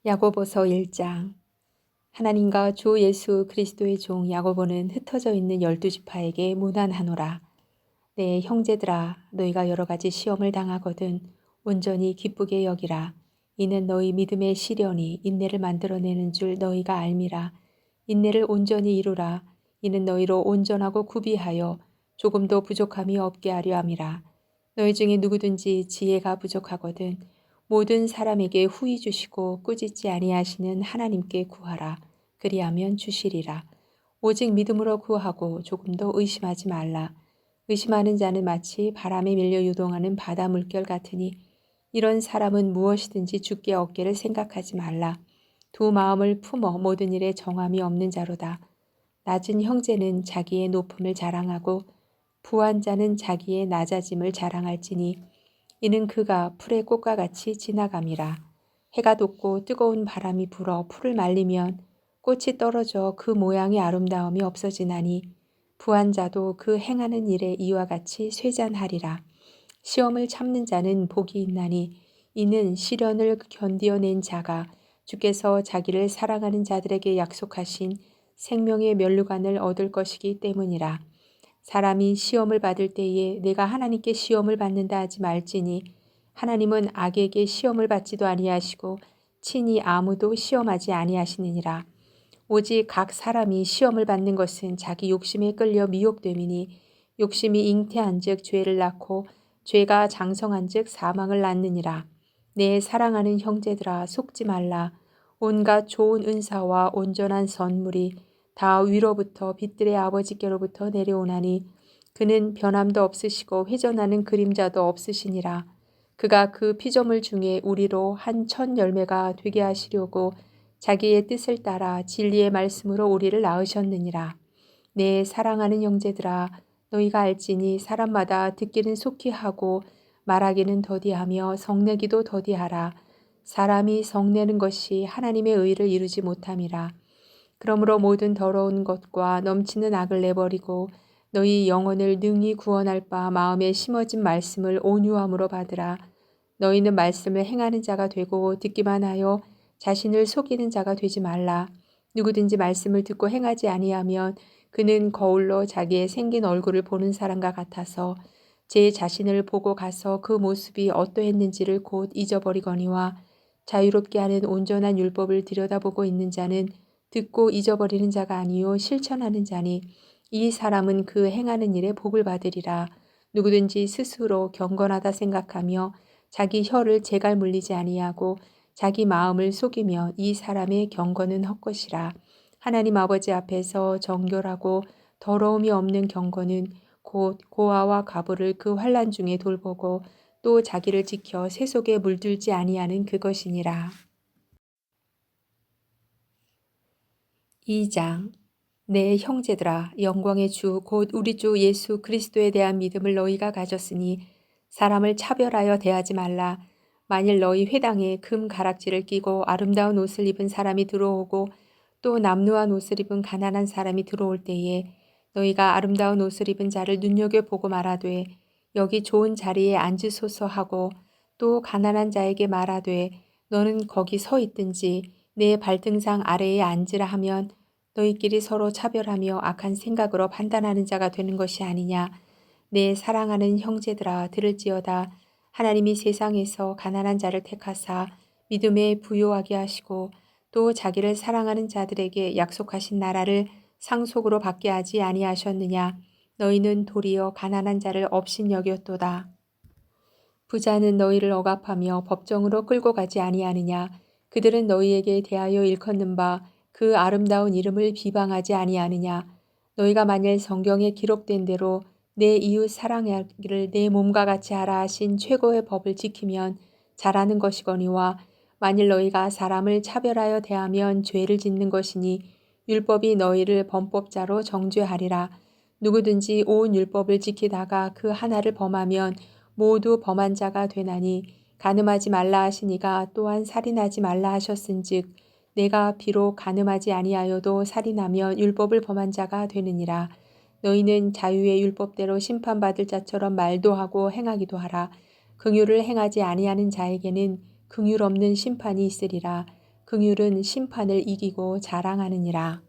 야고보서 1장. 하나님과 주 예수 그리스도의 종 야고보는 흩어져 있는 12지파에게 문안하노라. 내 형제들아, 너희가 여러 가지 시험을 당하거든 온전히 기쁘게 여기라. 이는 너희 믿음의 시련이 인내를 만들어내는 줄 너희가 알미라. 인내를 온전히 이루라. 이는 너희로 온전하고 구비하여 조금도 부족함이 없게 하려 함이라. 너희 중에 누구든지 지혜가 부족하거든 모든 사람에게 후히 주시고 꾸짖지 아니하시는 하나님께 구하라. 그리하면 주시리라. 오직 믿음으로 구하고 조금도 의심하지 말라. 의심하는 자는 마치 바람에 밀려 유동하는 바다 물결 같으니 이런 사람은 무엇이든지 주께 얻기를 생각하지 말라. 두 마음을 품어 모든 일에 정함이 없는 자로다. 낮은 형제는 자기의 높음을 자랑하고 부한 자는 자기의 낮아짐을 자랑할지니 이는 그가 풀의 꽃과 같이 지나감이라. 해가 돋고 뜨거운 바람이 불어 풀을 말리면 꽃이 떨어져 그 모양의 아름다움이 없어지나니 부한 자도 그 행하는 일에 이와 같이 쇠잔하리라. 시험을 참는 자는 복이 있나니 이는 시련을 견디어낸 자가 주께서 자기를 사랑하는 자들에게 약속하신 생명의 면류관을 얻을 것이기 때문이라. 사람이 시험을 받을 때에 내가 하나님께 시험을 받는다 하지 말지니 하나님은 악에게 시험을 받지도 아니하시고 친히 아무도 시험하지 아니하시느니라. 오직 각 사람이 시험을 받는 것은 자기 욕심에 끌려 미혹됨이니 욕심이 잉태한즉 죄를 낳고 죄가 장성한즉 사망을 낳느니라. 내 사랑하는 형제들아, 속지 말라. 온갖 좋은 은사와 온전한 선물이 다 위로부터 빛들의 아버지께로부터 내려오나니 그는 변함도 없으시고 회전하는 그림자도 없으시니라. 그가 그 피조물 중에 우리로 한 첫 열매가 되게 하시려고 자기의 뜻을 따라 진리의 말씀으로 우리를 낳으셨느니라. 내 사랑하는 형제들아, 너희가 알지니 사람마다 듣기는 속히 하고 말하기는 더디하며 성내기도 더디하라. 사람이 성내는 것이 하나님의 의를 이루지 못함이라. 그러므로 모든 더러운 것과 넘치는 악을 내버리고 너희 영혼을 능히 구원할 바 마음에 심어진 말씀을 온유함으로 받으라. 너희는 말씀을 행하는 자가 되고 듣기만 하여 자신을 속이는 자가 되지 말라. 누구든지 말씀을 듣고 행하지 아니하면 그는 거울로 자기의 생긴 얼굴을 보는 사람과 같아서 제 자신을 보고 가서 그 모습이 어떠했는지를 곧 잊어버리거니와 자유롭게 하는 온전한 율법을 들여다보고 있는 자는 듣고 잊어버리는 자가 아니요 실천하는 자니 이 사람은 그 행하는 일에 복을 받으리라. 누구든지 스스로 경건하다 생각하며 자기 혀를 재갈 물리지 아니하고 자기 마음을 속이며 이 사람의 경건은 헛것이라. 하나님 아버지 앞에서 정결하고 더러움이 없는 경건은 곧 고아와 과부를 그 환난 중에 돌보고 또 자기를 지켜 새 속에 물들지 아니하는 그것이니라. 2장. 내 형제들아, 영광의 주 곧 우리 주 예수 그리스도에 대한 믿음을 너희가 가졌으니 사람을 차별하여 대하지 말라. 만일 너희 회당에 금 가락지를 끼고 아름다운 옷을 입은 사람이 들어오고 또 남루한 옷을 입은 가난한 사람이 들어올 때에 너희가 아름다운 옷을 입은 자를 눈여겨보고 말하되 여기 좋은 자리에 앉으소서 하고 또 가난한 자에게 말하되 너는 거기 서 있든지 내 발등상 아래에 앉으라 하면 너희끼리 서로 차별하며 악한 생각으로 판단하는 자가 되는 것이 아니냐. 내 사랑하는 형제들아, 들을지어다. 하나님이 세상에서 가난한 자를 택하사 믿음에 부요하게 하시고 또 자기를 사랑하는 자들에게 약속하신 나라를 상속으로 받게 하지 아니하셨느냐. 너희는 도리어 가난한 자를 업신여겼도다. 부자는 너희를 억압하며 법정으로 끌고 가지 아니하느냐. 그들은 너희에게 대하여 일컫는 바 그 아름다운 이름을 비방하지 아니하느냐. 너희가 만일 성경에 기록된 대로 내 이웃 사랑하기를 내 몸과 같이 하라 하신 최고의 법을 지키면 잘하는 것이거니와 만일 너희가 사람을 차별하여 대하면 죄를 짓는 것이니 율법이 너희를 범법자로 정죄하리라. 누구든지 온 율법을 지키다가 그 하나를 범하면 모두 범한 자가 되나니 간음하지 말라 하시니가 또한 살인하지 말라 하셨은즉 내가 비록 간음하지 아니하여도 살인하면 율법을 범한 자가 되느니라. 너희는 자유의 율법대로 심판받을 자처럼 말도 하고 행하기도 하라. 긍휼을 행하지 아니하는 자에게는 긍휼 없는 심판이 있으리라. 긍휼은 심판을 이기고 자랑하느니라.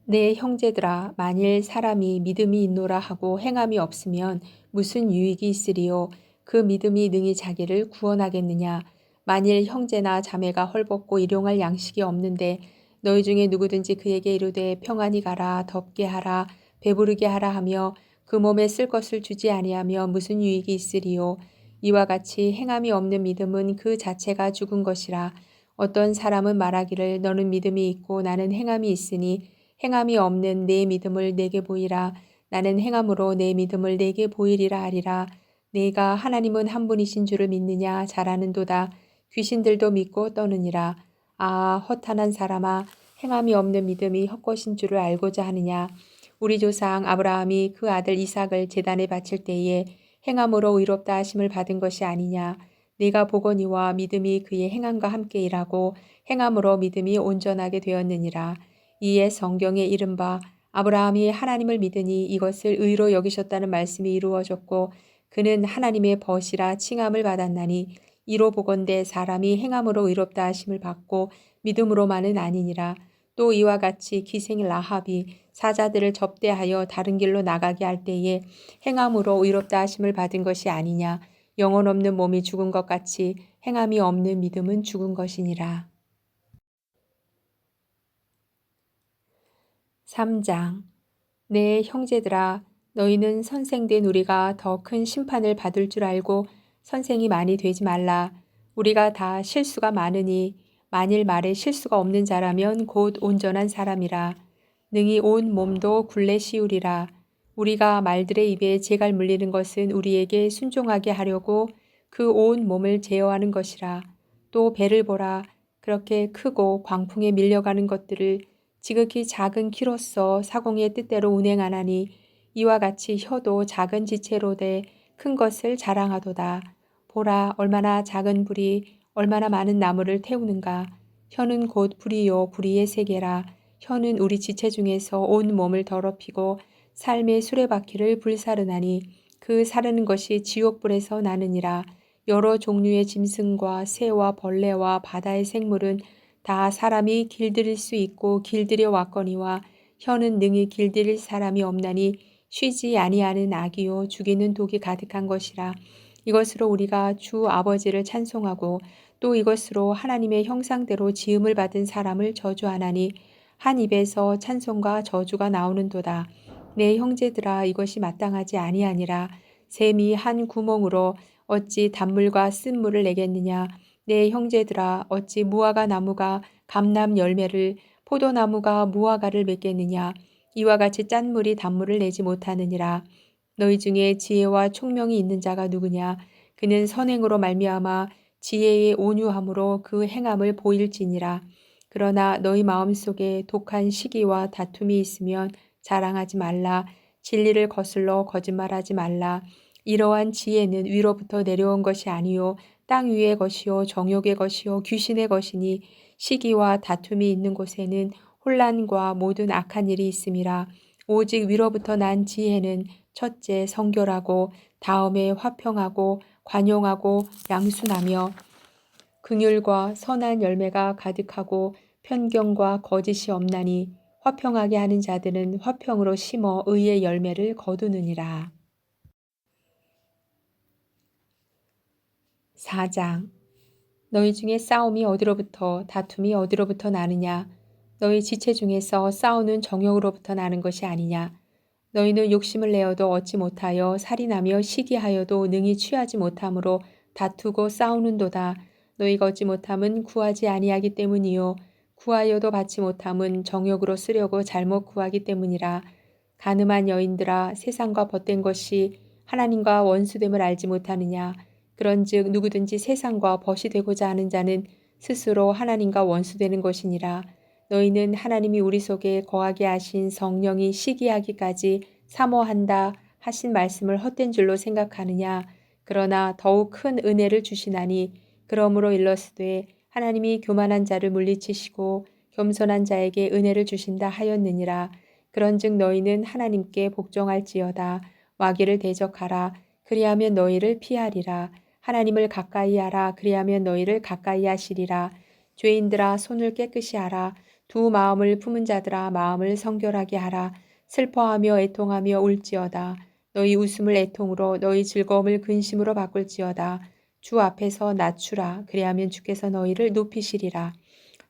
내 형제들아, 만일 사람이 믿음이 있노라 하고 행함이 없으면 무슨 유익이 있으리요? 그 믿음이 능히 자기를 구원하겠느냐? 만일 형제나 자매가 헐벗고 일용할 양식이 없는데 너희 중에 누구든지 그에게 이르되 평안히 가라, 덥게 하라, 배부르게 하라 하며 그 몸에 쓸 것을 주지 아니하며 무슨 유익이 있으리요? 이와 같이 행함이 없는 믿음은 그 자체가 죽은 것이라. 어떤 사람은 말하기를 너는 믿음이 있고 나는 행함이 있으니 행함이 없는 내 믿음을 내게 보이라. 나는 행함으로 내 믿음을 내게 보이리라 하리라. 내가 하나님은 한 분이신 줄을 믿느냐? 잘하는도다. 귀신들도 믿고 떠느니라. 아, 허탄한 사람아, 행함이 없는 믿음이 헛것인 줄을 알고자 하느냐? 우리 조상 아브라함이 그 아들 이삭을 제단에 바칠 때에 행함으로 의롭다 하심을 받은 것이 아니냐? 내가 보거니와 믿음이 그의 행함과 함께 일하고 행함으로 믿음이 온전하게 되었느니라. 이에 성경에 이른바 아브라함이 하나님을 믿으니 이것을 의로 여기셨다는 말씀이 이루어졌고 그는 하나님의 벗이라 칭함을 받았나니 이로 보건대 사람이 행함으로 의롭다 하심을 받고 믿음으로만은 아니니라. 또 이와 같이 기생 라합이 사자들을 접대하여 다른 길로 나가게 할 때에 행함으로 의롭다 하심을 받은 것이 아니냐. 영혼 없는 몸이 죽은 것 같이 행함이 없는 믿음은 죽은 것이니라. 3장. 내 형제들아, 너희는 선생된 우리가 더 큰 심판을 받을 줄 알고 선생이 많이 되지 말라. 우리가 다 실수가 많으니 만일 말에 실수가 없는 자라면 곧 온전한 사람이라. 능히 온 몸도 굴레 씌우리라. 우리가 말들의 입에 재갈 물리는 것은 우리에게 순종하게 하려고 그 온 몸을 제어하는 것이라. 또 배를 보라. 그렇게 크고 광풍에 밀려가는 것들을 지극히 작은 키로서 사공의 뜻대로 운행하나니 이와 같이 혀도 작은 지체로 돼 큰 것을 자랑하도다. 보라, 얼마나 작은 불이 얼마나 많은 나무를 태우는가. 혀는 곧 불이요 불의의 세계라. 혀는 우리 지체 중에서 온 몸을 더럽히고 삶의 수레바퀴를 불사르나니 그 사르는 것이 지옥불에서 나느니라. 여러 종류의 짐승과 새와 벌레와 바다의 생물은 다 사람이 길들일 수 있고 길들여 왔거니와 혀는 능히 길들일 사람이 없나니 쉬지 아니하는 악이요 죽이는 독이 가득한 것이라. 이것으로 우리가 주 아버지를 찬송하고 또 이것으로 하나님의 형상대로 지음을 받은 사람을 저주하나니 한 입에서 찬송과 저주가 나오는도다. 내 형제들아, 이것이 마땅하지 아니하니라. 샘이 한 구멍으로 어찌 단물과 쓴물을 내겠느냐. 내 형제들아, 어찌 무화과 나무가 감람 열매를 포도나무가 무화과를 맺겠느냐. 이와 같이 짠물이 단물을 내지 못하느니라. 너희 중에 지혜와 총명이 있는 자가 누구냐. 그는 선행으로 말미암아 지혜의 온유함으로 그 행함을 보일지니라. 그러나 너희 마음속에 독한 시기와 다툼이 있으면 자랑하지 말라. 진리를 거슬러 거짓말하지 말라. 이러한 지혜는 위로부터 내려온 것이 아니요 땅 위의 것이요 정욕의 것이요 귀신의 것이니 시기와 다툼이 있는 곳에는 혼란과 모든 악한 일이 있음이라. 오직 위로부터 난 지혜는 첫째 성결하고 다음에 화평하고 관용하고 양순하며 긍휼과 선한 열매가 가득하고 편경과 거짓이 없나니 화평하게 하는 자들은 화평으로 심어 의의 열매를 거두느니라. 4장. 너희 중에 싸움이 어디로부터 다툼이 어디로부터 나느냐. 너희 지체 중에서 싸우는 정욕으로부터 나는 것이 아니냐. 너희는 욕심을 내어도 얻지 못하여 살인하며 시기하여도 능히 취하지 못함으로 다투고 싸우는도다. 너희가 얻지 못함은 구하지 아니하기 때문이요 구하여도 받지 못함은 정욕으로 쓰려고 잘못 구하기 때문이라. 간음한 여인들아, 세상과 벗된 것이 하나님과 원수됨을 알지 못하느냐. 그런즉 누구든지 세상과 벗이 되고자 하는 자는 스스로 하나님과 원수되는 것이니라. 너희는 하나님이 우리 속에 거하게 하신 성령이 시기하기까지 사모한다 하신 말씀을 헛된 줄로 생각하느냐. 그러나 더욱 큰 은혜를 주시나니 그러므로 일러스되 하나님이 교만한 자를 물리치시고 겸손한 자에게 은혜를 주신다 하였느니라. 그런즉 너희는 하나님께 복종할지어다. 마귀를 대적하라. 그리하면 너희를 피하리라. 하나님을 가까이 하라. 그리하면 너희를 가까이 하시리라. 죄인들아 손을 깨끗이 하라. 두 마음을 품은 자들아 마음을 성결하게 하라. 슬퍼하며 애통하며 울지어다. 너희 웃음을 애통으로 너희 즐거움을 근심으로 바꿀지어다. 주 앞에서 낮추라. 그리하면 주께서 너희를 높이시리라.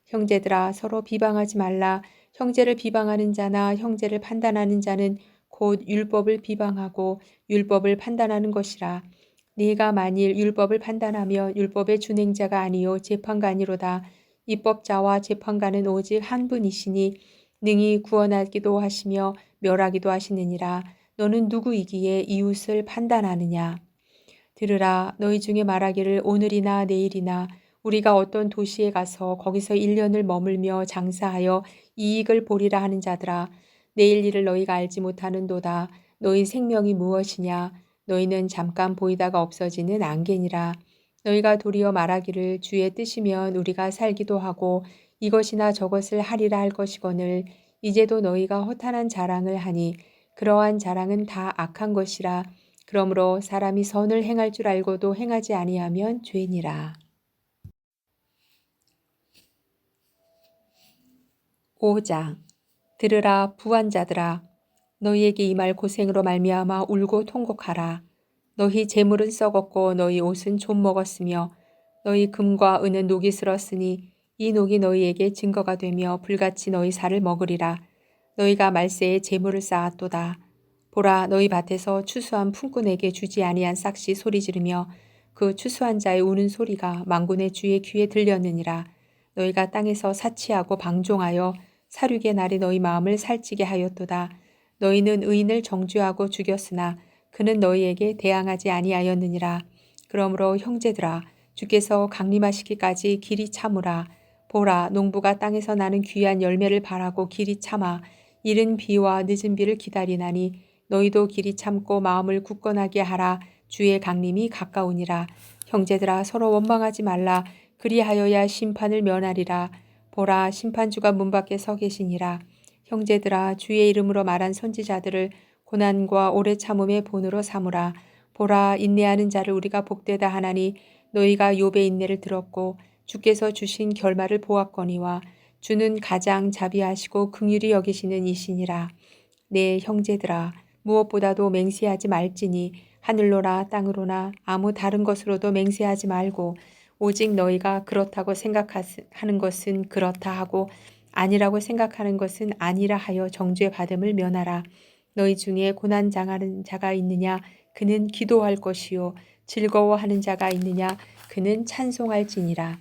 형제들아 서로 비방하지 말라. 형제를 비방하는 자나 형제를 판단하는 자는 곧 율법을 비방하고 율법을 판단하는 것이라. 네가 만일 율법을 판단하며 율법의 준행자가 아니요 재판관이로다. 입법자와 재판관은 오직 한 분이시니 능히 구원하기도 하시며 멸하기도 하시느니라. 너는 누구이기에 이웃을 판단하느냐. 들으라. 너희 중에 말하기를 오늘이나 내일이나 우리가 어떤 도시에 가서 거기서 1년을 머물며 장사하여 이익을 보리라 하는 자들아. 내일 일을 너희가 알지 못하는도다. 너희 생명이 무엇이냐. 너희는 잠깐 보이다가 없어지는 안개니라. 너희가 도리어 말하기를 주의 뜻이면 우리가 살기도 하고 이것이나 저것을 하리라 할 것이거늘 이제도 너희가 허탄한 자랑을 하니 그러한 자랑은 다 악한 것이라. 그러므로 사람이 선을 행할 줄 알고도 행하지 아니하면 죄니라. 5장. 들으라 부한자들아. 너희에게 임할 고생으로 말미암아 울고 통곡하라. 너희 재물은 썩었고 너희 옷은 좀 먹었으며 너희 금과 은은 녹이 슬었으니 이 녹이 너희에게 증거가 되며 불같이 너희 살을 먹으리라. 너희가 말세에 재물을 쌓았도다. 보라 너희 밭에서 추수한 품꾼에게 주지 아니한 싹시 소리 지르며 그 추수한 자의 우는 소리가 만군의 주의 귀에 들렸느니라. 너희가 땅에서 사치하고 방종하여 사륙의 날에 너희 마음을 살찌게 하였도다. 너희는 의인을 정죄하고 죽였으나 그는 너희에게 대항하지 아니하였느니라. 그러므로 형제들아 주께서 강림하시기까지 길이 참으라. 보라 농부가 땅에서 나는 귀한 열매를 바라고 길이 참아 이른 비와 늦은 비를 기다리나니 너희도 길이 참고 마음을 굳건하게 하라. 주의 강림이 가까우니라. 형제들아 서로 원망하지 말라. 그리하여야 심판을 면하리라. 보라 심판주가 문 밖에 서 계시니라. 형제들아 주의 이름으로 말한 선지자들을 고난과 오래 참음의 본으로 삼으라. 보라 인내하는 자를 우리가 복되다 하나니 너희가 욥의 인내를 들었고 주께서 주신 결말을 보았거니와 주는 가장 자비하시고 긍휼히 여기시는 이시니라. 내 형제들아 무엇보다도 맹세하지 말지니 하늘로나 땅으로나 아무 다른 것으로도 맹세하지 말고 오직 너희가 그렇다고 생각하는 것은 그렇다 하고 아니라고 생각하는 것은 아니라 하여 정죄 받음을 면하라. 너희 중에 고난 당하는 자가 있느냐 그는 기도할 것이요 즐거워하는 자가 있느냐 그는 찬송할지니라.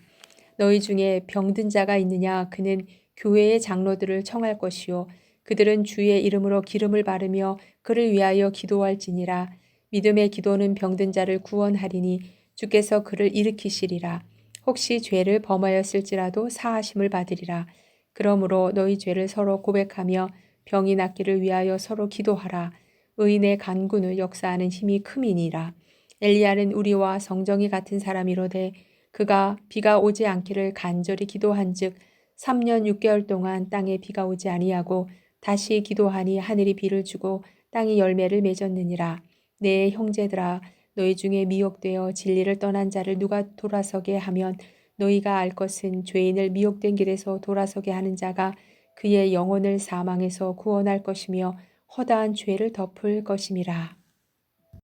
너희 중에 병든 자가 있느냐 그는 교회의 장로들을 청할 것이요 그들은 주의 이름으로 기름을 바르며 그를 위하여 기도할지니라. 믿음의 기도는 병든 자를 구원하리니 주께서 그를 일으키시리라. 혹시 죄를 범하였을지라도 사하심을 받으리라. 그러므로 너희 죄를 서로 고백하며 병이 낫기를 위하여 서로 기도하라. 의인의 간구는 역사하는 힘이 큼이니라. 엘리야는 우리와 성정이 같은 사람이로되 그가 비가 오지 않기를 간절히 기도한즉 3년 6개월 동안 땅에 비가 오지 아니하고 다시 기도하니 하늘이 비를 주고 땅이 열매를 맺었느니라. 내 형제들아 너희 중에 미혹되어 진리를 떠난 자를 누가 돌아서게 하면 너희가 알 것은 죄인을 미혹된 길에서 돌아서게 하는 자가 그의 영혼을 사망에서 구원할 것이며 허다한 죄를 덮을 것임이라.